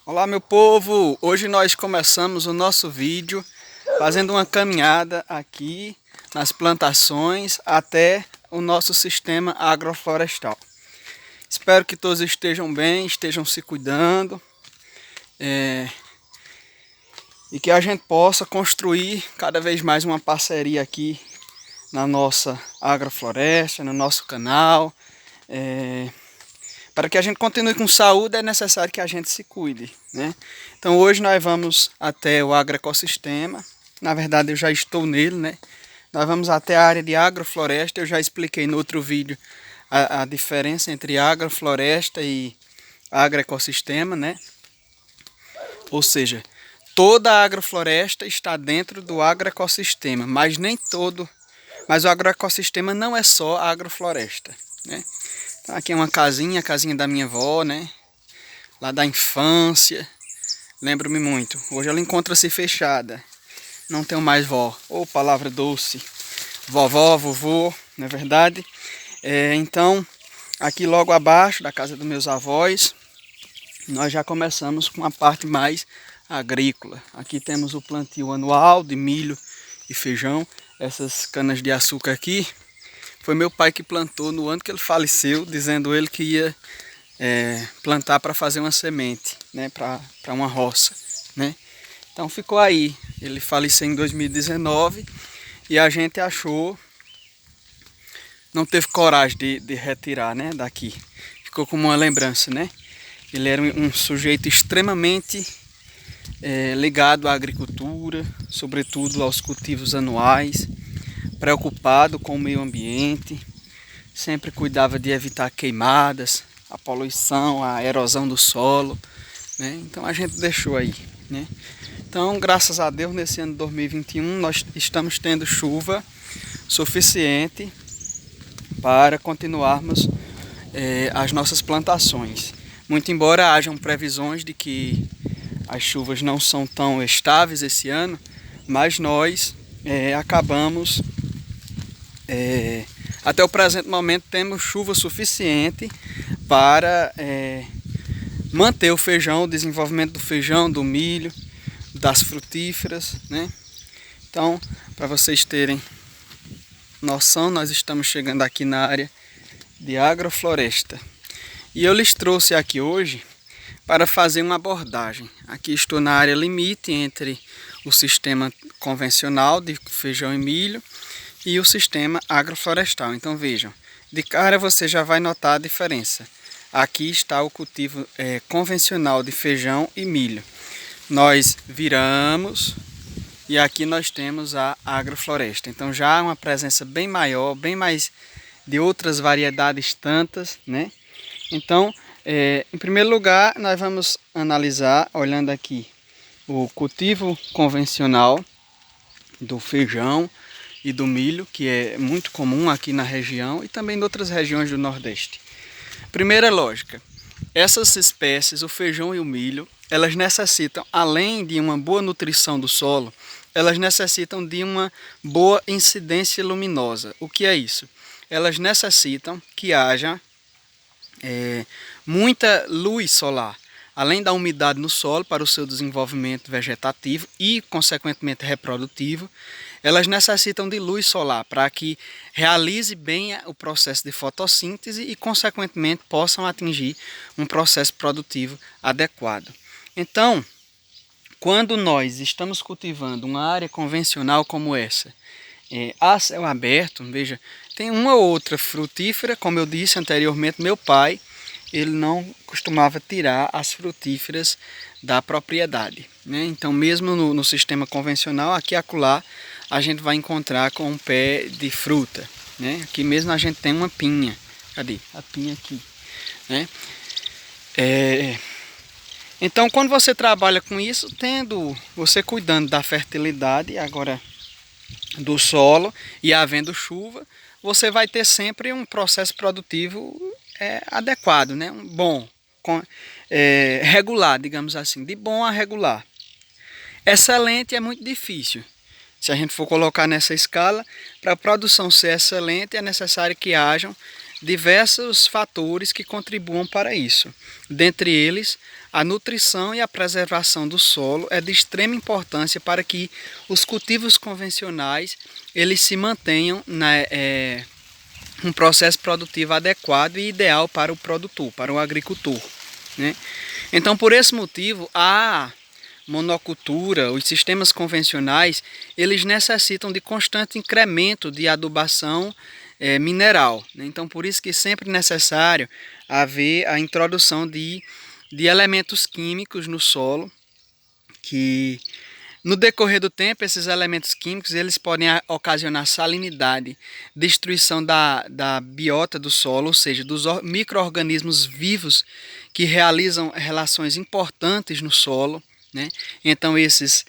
Olá meu povo, hoje nós começamos o nosso vídeo fazendo uma caminhada aqui nas plantações até o nosso sistema agroflorestal. Espero que todos estejam bem, estejam se cuidando e que a gente possa construir cada vez mais uma parceria aqui na nossa agrofloresta, no nosso canal. Para que a gente continue com saúde é necessário que a gente se cuide, né? Então hoje nós vamos até o agroecossistema. Na verdade eu já estou nele, né? Nós vamos até a área de agrofloresta. Eu já expliquei no outro vídeo a diferença entre agrofloresta e agroecossistema, né? Ou seja, toda a agrofloresta está dentro do agroecossistema, mas nem todo. Mas o agroecossistema não é só a agrofloresta, né? Então aqui é uma casinha, a casinha da minha avó, né? Lá da infância. Lembro-me muito. Hoje ela encontra-se fechada. Não tenho mais vó. Ô, palavra doce. Vovó, vovô, não é verdade? Então, aqui logo abaixo da casa dos meus avós, nós já começamos com a parte mais agrícola. Aqui temos o plantio anual de milho e feijão. Essas canas de açúcar aqui foi meu pai que plantou no ano que ele faleceu, dizendo ele que ia plantar para fazer uma semente, né, para uma roça, né? Então ficou aí. Ele faleceu em 2019 e a gente achou, não teve coragem de retirar, né, daqui. Ficou como uma lembrança, né? Ele era um sujeito extremamente ligado à agricultura, sobretudo aos cultivos anuais, preocupado com o meio ambiente, sempre cuidava de evitar queimadas, a poluição, a erosão do solo, né? Então a gente deixou aí, né? Então, graças a Deus, nesse ano de 2021 nós estamos tendo chuva suficiente para continuarmos as nossas plantações. Muito embora hajam previsões de que as chuvas não são tão estáveis esse ano, mas nós acabamos até o presente momento temos chuva suficiente para manter o feijão, o desenvolvimento do feijão, do milho, das frutíferas, né? Então, para vocês terem noção, nós estamos chegando aqui na área de agrofloresta. E eu lhes trouxe aqui hoje para fazer uma abordagem. Aqui estou na área limite entre o sistema convencional de feijão e milho e o sistema agroflorestal. Então vejam, de cara você já vai notar a diferença. Aqui está o cultivo convencional de feijão e milho. Nós viramos e aqui nós temos a agrofloresta. Então já há uma presença bem maior, bem mais de outras variedades tantas, né? Então, em primeiro lugar, nós vamos analisar, olhando aqui, o cultivo convencional do feijão e do milho, que é muito comum aqui na região e também em outras regiões do Nordeste. Primeira lógica, essas espécies, o feijão e o milho, elas necessitam, além de uma boa nutrição do solo, elas necessitam de uma boa incidência luminosa. O que é isso? Elas necessitam que haja muita luz solar, além da umidade no solo para o seu desenvolvimento vegetativo e, consequentemente, reprodutivo. Elas necessitam de luz solar para que realize bem o processo de fotossíntese e, consequentemente, possam atingir um processo produtivo adequado. Então, quando nós estamos cultivando uma área convencional como essa, a céu aberto, veja, tem uma ou outra frutífera, como eu disse anteriormente, meu pai, ele não costumava tirar as frutíferas da propriedade, né? Então, mesmo no sistema convencional, aqui e acolá, a gente vai encontrar com um pé de fruta, né? Aqui mesmo a gente tem uma pinha. Cadê? A pinha aqui, né? Então, quando você trabalha com isso, você cuidando da fertilidade, agora do solo e havendo chuva, você vai ter sempre um processo produtivo adequado, né? Um bom, regular, digamos assim, de bom a regular. Excelente é muito difícil. Se a gente for colocar nessa escala, para a produção ser excelente é necessário que hajam diversos fatores que contribuam para isso. Dentre eles, a nutrição e a preservação do solo é de extrema importância para que os cultivos convencionais eles se mantenham um processo produtivo adequado e ideal para o produtor, para o agricultor, né? Então, por esse motivo, a monocultura, os sistemas convencionais, eles necessitam de constante incremento de adubação mineral, né? Então, por isso que é sempre necessário haver a introdução de elementos químicos no solo, que no decorrer do tempo, esses elementos químicos eles podem ocasionar salinidade, destruição da biota do solo, ou seja, dos micro-organismos vivos que realizam relações importantes no solo, né? Então esses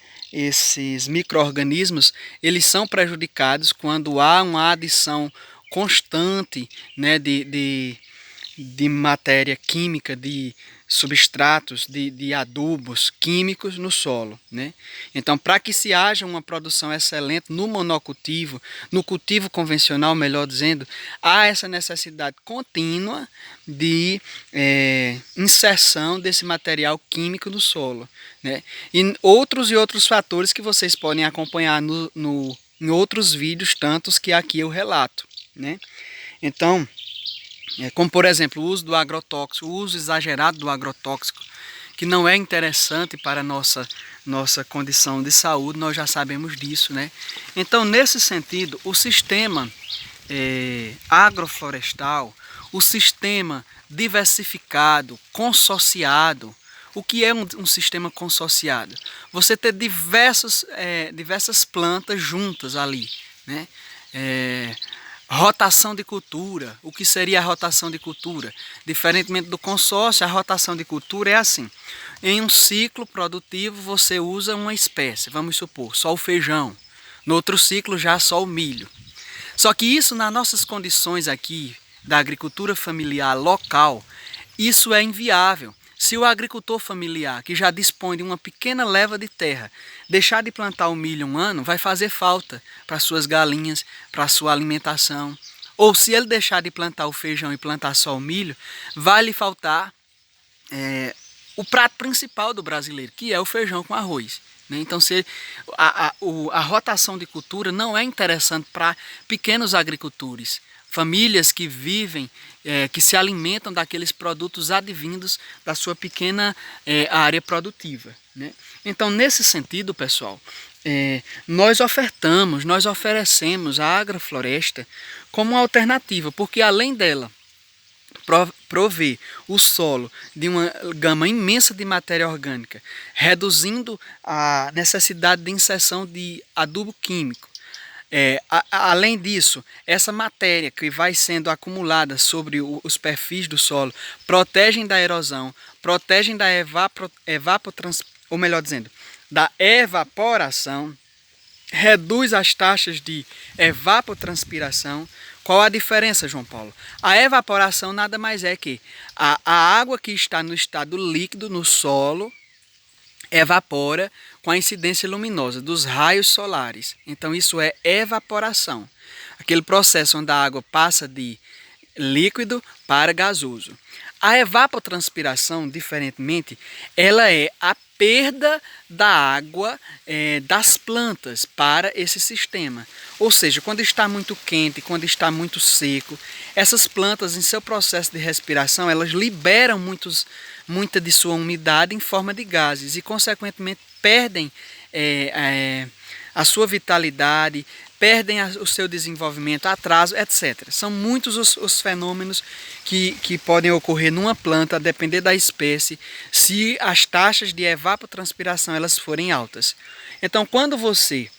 micro-organismos eles são prejudicados quando há uma adição constante, né, de matéria química, de substratos, de adubos químicos no solo, né? Então, para que se haja uma produção excelente no monocultivo, no cultivo convencional, melhor dizendo, há essa necessidade contínua de inserção desse material químico no solo, né? E outros fatores que vocês podem acompanhar em outros vídeos, tantos que aqui eu relato, né? Então, como por exemplo o uso do agrotóxico, o uso exagerado do agrotóxico, que não é interessante para a nossa condição de saúde, nós já sabemos disso, né? Então, nesse sentido, o sistema agroflorestal, o sistema diversificado, consorciado. O que é um sistema consorciado? Você ter diversas plantas juntas ali, né? Rotação de cultura. O que seria a rotação de cultura? Diferentemente do consórcio, a rotação de cultura é assim. Em um ciclo produtivo você usa uma espécie, vamos supor, só o feijão. No outro ciclo já só o milho. Só que isso nas nossas condições aqui da agricultura familiar local, isso é inviável. Se o agricultor familiar, que já dispõe de uma pequena leva de terra, deixar de plantar o milho um ano, vai fazer falta para suas galinhas, para a sua alimentação. Ou se ele deixar de plantar o feijão e plantar só o milho, vai lhe faltar o prato principal do brasileiro, que é o feijão com arroz, né? Então, a rotação de cultura não é interessante para pequenos agricultores, famílias que vivem, que se alimentam daqueles produtos advindos da sua pequena área produtiva, né? Então, nesse sentido, pessoal, nós oferecemos a agrofloresta como uma alternativa, porque além dela prover o solo de uma gama imensa de matéria orgânica, reduzindo a necessidade de inserção de adubo químico. Além disso, essa matéria que vai sendo acumulada sobre os perfis do solo protegem da erosão, protegem da da evaporação, reduz as taxas de evapotranspiração. Qual a diferença, João Paulo? A evaporação nada mais é que a água que está no estado líquido no solo evapora com a incidência luminosa dos raios solares. Então isso é evaporação. Aquele processo onde a água passa de líquido para gasoso. A evapotranspiração, diferentemente, ela é a perda da água das plantas para esse sistema. Ou seja, quando está muito quente, quando está muito seco, essas plantas, em seu processo de respiração, elas liberam muita de sua umidade em forma de gases e, consequentemente, perdem a sua vitalidade, perdem o seu desenvolvimento, atraso, etc. São muitos os fenômenos que podem ocorrer numa planta, a depender da espécie, se as taxas de evapotranspiração elas forem altas. Então, quando você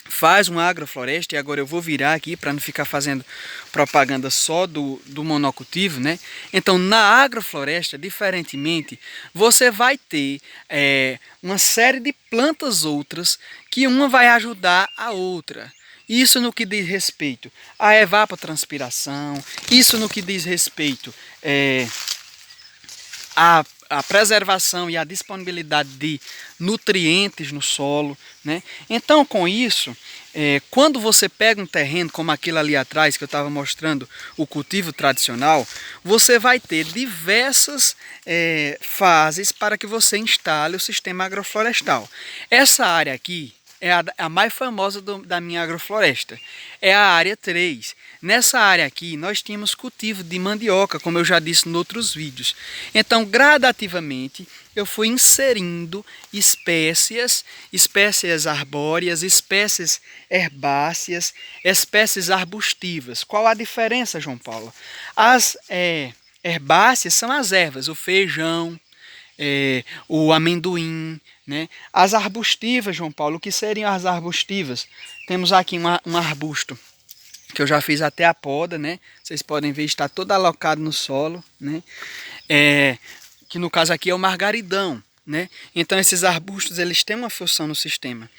faz uma agrofloresta, e agora eu vou virar aqui para não ficar fazendo propaganda só do monocultivo, né? Então, na agrofloresta, diferentemente, você vai ter uma série de plantas outras que uma vai ajudar a outra. Isso no que diz respeito à evapotranspiração, isso no que diz respeito a preservação e a disponibilidade de nutrientes no solo, né? Então, com isso, quando você pega um terreno como aquele ali atrás, que eu estava mostrando o cultivo tradicional, você vai ter diversas fases para que você instale o sistema agroflorestal. Essa área aqui é a mais famosa da minha agrofloresta, é a área 3. Nessa área aqui nós tínhamos cultivo de mandioca, como eu já disse em outros vídeos. Então, gradativamente, eu fui inserindo espécies arbóreas, espécies herbáceas, espécies arbustivas. Qual a diferença, João Paulo? As herbáceas são as ervas, o feijão, o amendoim, né? As arbustivas, João Paulo, o que seriam as arbustivas? Temos aqui um arbusto que eu já fiz até a poda, né? Vocês podem ver, está todo alocado no solo, né? Que no caso aqui é o margaridão, né? Então esses arbustos, eles têm uma função no sistema.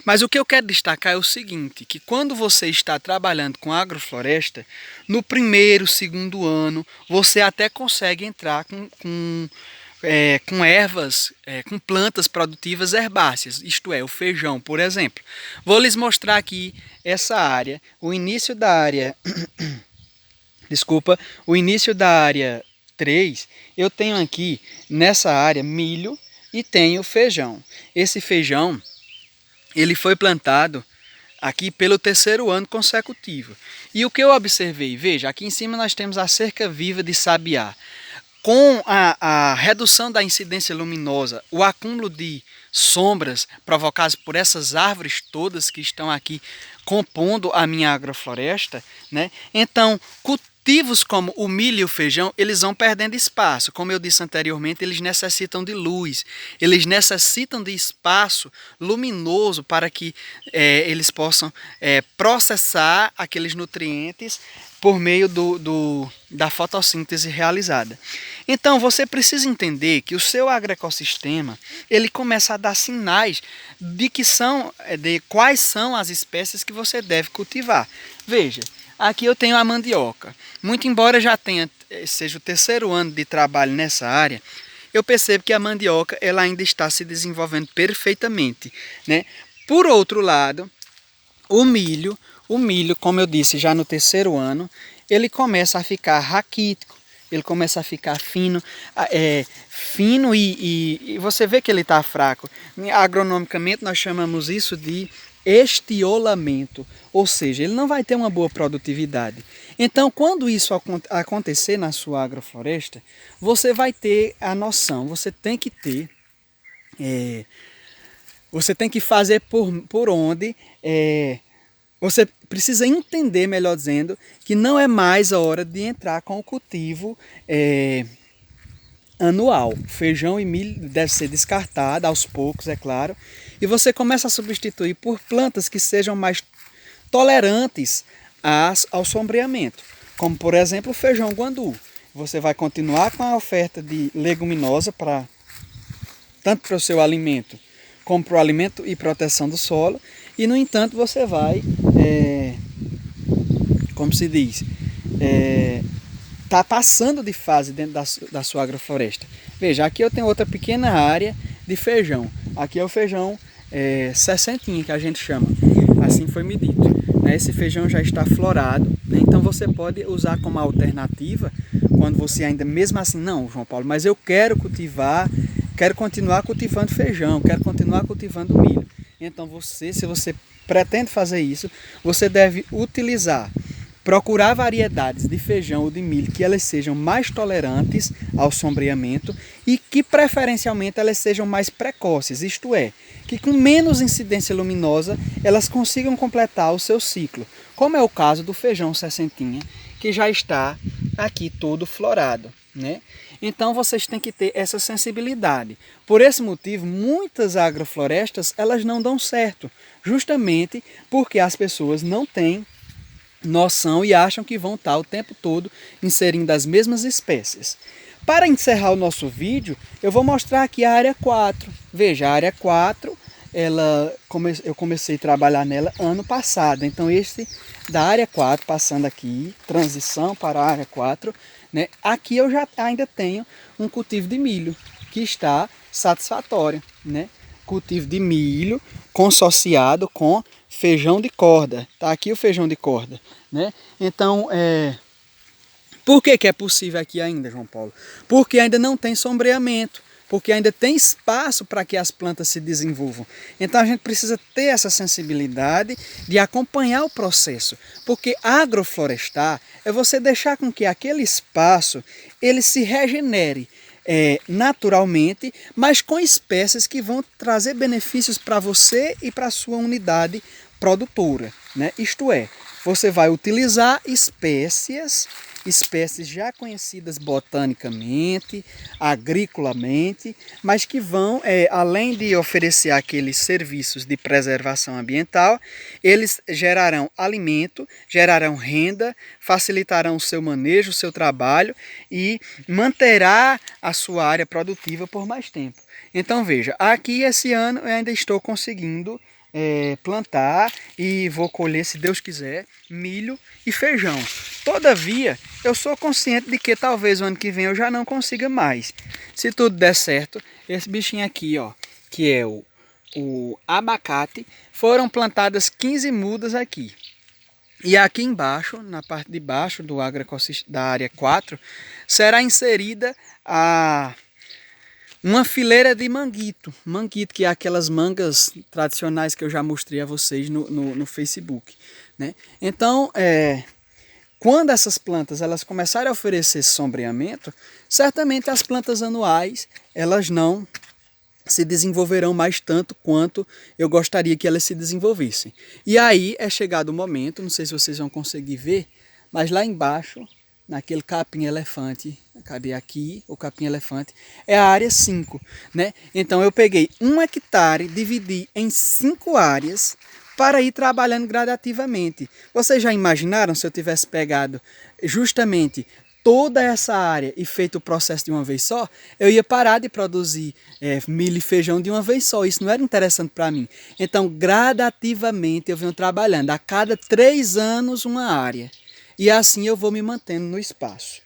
Mas o que eu quero destacar é o seguinte, que quando você está trabalhando com agrofloresta, no primeiro, segundo ano, você até consegue entrar com ervas, com plantas produtivas herbáceas, isto é, o feijão, por exemplo. Vou lhes mostrar aqui essa área, o início da área, desculpa, o início da área 3, eu tenho aqui nessa área milho e tenho feijão. Esse feijão, ele foi plantado aqui pelo terceiro ano consecutivo. E o que eu observei, veja, aqui em cima nós temos a cerca viva de sabiá. Com a redução da incidência luminosa, o acúmulo de sombras provocadas por essas árvores todas que estão aqui compondo a minha agrofloresta, né? Então, cultivos como o milho e o feijão, eles vão perdendo espaço. Como eu disse anteriormente, eles necessitam de luz, eles necessitam de espaço luminoso para que eles possam processar aqueles nutrientes por meio da fotossíntese realizada. Então, você precisa entender que o seu agroecossistema, ele começa a dar sinais de quais são as espécies que você deve cultivar. Veja, aqui eu tenho a mandioca. Muito embora já seja o terceiro ano de trabalho nessa área, eu percebo que a mandioca ela ainda está se desenvolvendo perfeitamente, né? Por outro lado, o milho, como eu disse, já no terceiro ano, ele começa a ficar raquítico, ele começa a ficar fino, e você vê que ele está fraco. Agronomicamente nós chamamos isso de estiolamento, ou seja, ele não vai ter uma boa produtividade. Então, quando isso acontecer na sua agrofloresta, você vai ter a noção, você tem que ter, você tem que fazer por onde... Você precisa entender, melhor dizendo, que não é mais a hora de entrar com o cultivo anual. Feijão e milho deve ser descartado aos poucos, é claro. E você começa a substituir por plantas que sejam mais tolerantes ao sombreamento. Como, por exemplo, o feijão guandu. Você vai continuar com a oferta de leguminosa tanto para o seu alimento como para o alimento e proteção do solo. E, no entanto, você vai, como se diz, tá passando de fase dentro da sua agrofloresta. Veja, aqui eu tenho outra pequena área de feijão. Aqui é o feijão sessentinha, que a gente chama. Assim foi me dito. Esse feijão já está florado, né? Então você pode usar como alternativa, quando você ainda, mesmo assim, não, João Paulo, mas eu quero continuar cultivando feijão, quero continuar cultivando milho. Então se você pretende fazer isso, você deve procurar variedades de feijão ou de milho que elas sejam mais tolerantes ao sombreamento e que preferencialmente elas sejam mais precoces, isto é, que com menos incidência luminosa elas consigam completar o seu ciclo, como é o caso do feijão sessentinha, que já está aqui todo florado, né? Então vocês têm que ter essa sensibilidade. Por esse motivo, muitas agroflorestas elas não dão certo, justamente porque as pessoas não têm noção e acham que vão estar o tempo todo inserindo as mesmas espécies. Para encerrar o nosso vídeo, eu vou mostrar aqui a área 4. Veja, a área 4, eu comecei a trabalhar nela ano passado. Então, da área 4, passando aqui, transição para a área 4, né? Aqui eu ainda tenho um cultivo de milho. que está satisfatória, né? Cultivo de milho consociado com feijão de corda. Tá aqui o feijão de corda, né? Então, por que é possível aqui ainda, João Paulo? Porque ainda não tem sombreamento, porque ainda tem espaço para que as plantas se desenvolvam. Então a gente precisa ter essa sensibilidade de acompanhar o processo, porque agroflorestar é você deixar com que aquele espaço ele se regenere naturalmente, mas com espécies que vão trazer benefícios para você e para a sua unidade produtora, né? Isto é, você vai utilizar espécies já conhecidas botanicamente, agriculamente, mas que vão, além de oferecer aqueles serviços de preservação ambiental, eles gerarão alimento, gerarão renda, facilitarão o seu manejo, o seu trabalho e manterá a sua área produtiva por mais tempo. Então veja, aqui esse ano eu ainda estou conseguindo plantar e vou colher, se Deus quiser, milho e feijão. Todavia, eu sou consciente de que talvez o ano que vem eu já não consiga mais. Se tudo der certo, esse bichinho aqui, ó, que é o abacate, foram plantadas 15 mudas aqui. E aqui embaixo, na parte de baixo do da área 4, será inserida uma fileira de manguito. Manguito, que é aquelas mangas tradicionais que eu já mostrei a vocês no Facebook, né? Então, quando essas plantas elas começarem a oferecer sombreamento, certamente as plantas anuais elas não se desenvolverão mais tanto quanto eu gostaria que elas se desenvolvessem. E aí é chegado o momento, não sei se vocês vão conseguir ver, mas lá embaixo, naquele capim-elefante, cadê aqui o capim-elefante, é a área 5, né? Então eu peguei 1 hectare, dividi em 5 áreas, para ir trabalhando gradativamente. Vocês já imaginaram se eu tivesse pegado justamente toda essa área e feito o processo de uma vez só? Eu ia parar de produzir milho e feijão de uma vez só. Isso não era interessante para mim. Então, gradativamente eu venho trabalhando. A cada 3 anos uma área. E assim eu vou me mantendo no espaço.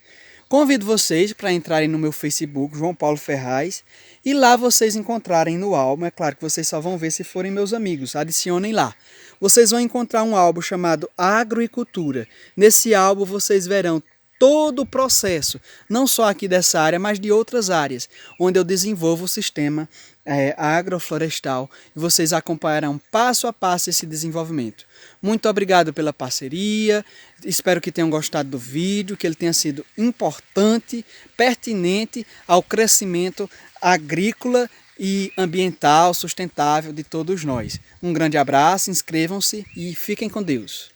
Convido vocês para entrarem no meu Facebook, João Paulo Ferraz, e lá vocês encontrarem no álbum, é claro que vocês só vão ver se forem meus amigos, adicionem lá. Vocês vão encontrar um álbum chamado Agroicultura. Nesse álbum vocês verão todo o processo, não só aqui dessa área, mas de outras áreas, onde eu desenvolvo o sistema agroflorestal e vocês acompanharão passo a passo esse desenvolvimento. Muito obrigado pela parceria, espero que tenham gostado do vídeo, que ele tenha sido importante, pertinente ao crescimento agrícola e ambiental sustentável de todos nós. Um grande abraço, inscrevam-se e fiquem com Deus.